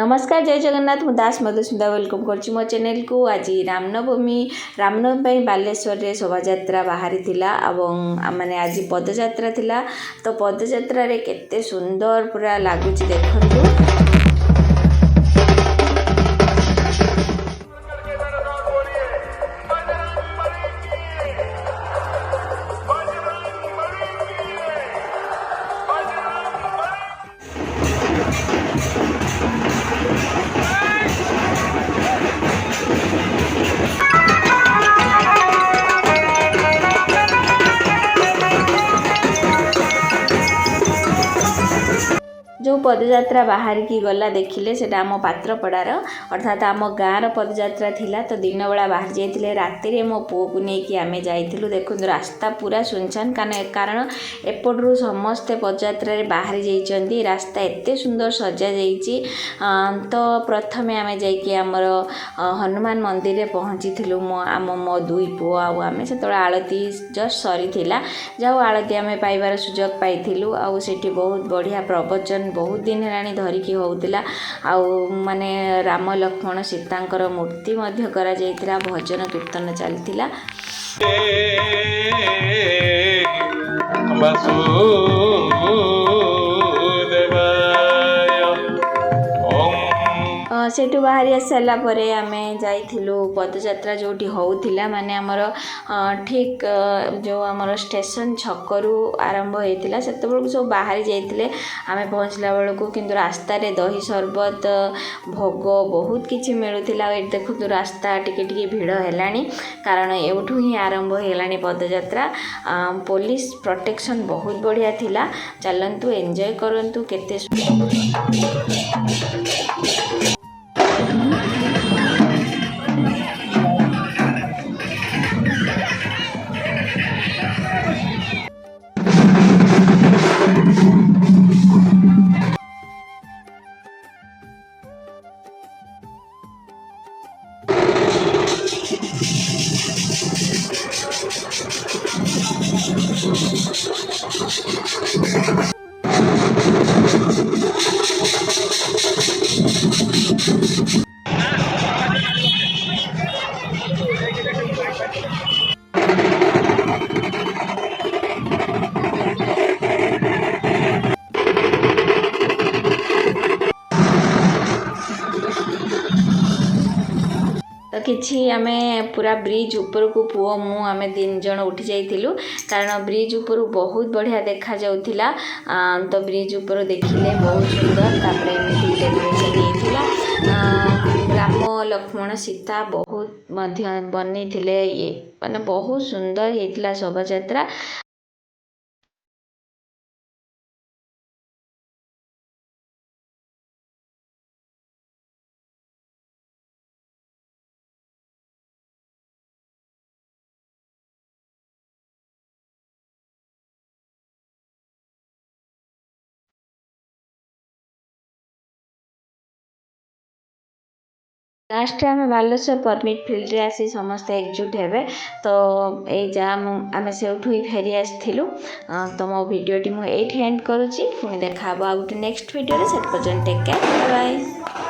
नमस्कार जय जगन्नाथ मु दास मधुस्मिता वेलकम कर मो चैनल को। आज रामनवमी बालेश्वर रे शोभायात्रा बाहरी थिला माने आज पदयात्रा थिला। तो पदयात्रा रे केते सुंदर पूरा लागुची देखंतु। जो पदयात्रा बाहर की गला देखिले से आम पात्रपड़ार अर्थात आम गाँव पदयात्रा थिला। तो दिन बेला बाहर जाइए राति मो पुओ को लेकिन आम जाइलु। देखो रास्ता पूरा सुनसान कारण एपटू समस्ते पदयात्रा बाहरी जाइए। रास्ता एते सुंदर सजा जाइए। तो प्रथम आम जामर हनुमान मंदिर में पहुँची मो दुई पुओ आम से आलती जस्ट सरी जाऊ आलती आम पाइबार सुजोग पाइलु। आठी बहुत बढ़िया प्रवचन बहुत दिन हेलाणी धरिकी होउतिला। माने राम लक्ष्मण सीतांकर मूर्ति मध्य करा जाइतिला। भजन कीर्तन चलतिला। सेठू बाहरी आस सारा आम जाइलु पदयात्रा जो होउतिला। माने आमर ठीक जो आमर स्टेशन छकरू आरंभ होइतिला से सब बाहरी जाइतिले। आम पहुँचला बेलू किंतु रास्ता रे दही शरबत भोग बहुत किछि मिलुतिला। ए देखु रास्ता टिके टिके भिड़ हेलाणी कारण एठू ही आरंभ हेलाणी पदयात्रा। पुलिस प्रोटेक्शन बहुत बढ़िया थिला। चलंतु एंजॉय करंतु केते तो किछि आमे पूरा ब्रिज ऊपर को पुओ मु आमे 3 जण उठी जाइथिलु कारण ब्रिज ऊपर बहुत बढ़िया देखा जाउथिला। तो ब्रिज ऊपर देखिले बहुत सुंदर तापरे एमिति डेकोरेशन हेतिला। राम लक्ष्मण सीता बहुत मध्य बनै थिले। ये माने बहुत सुंदर हेतिला शोभायात्रा। लास्ट आम बालेश्वर परमिट फिल्ड आसी समस्ते एकजुट हेबे। तो ये आम से ही फेरी आसलु। तो मो भिडियोटी मुझे एंड करुँची। पुणी देखा गोटे नेक्स्ट वीडियो से पर्यंत टेक केयर बाय बाय।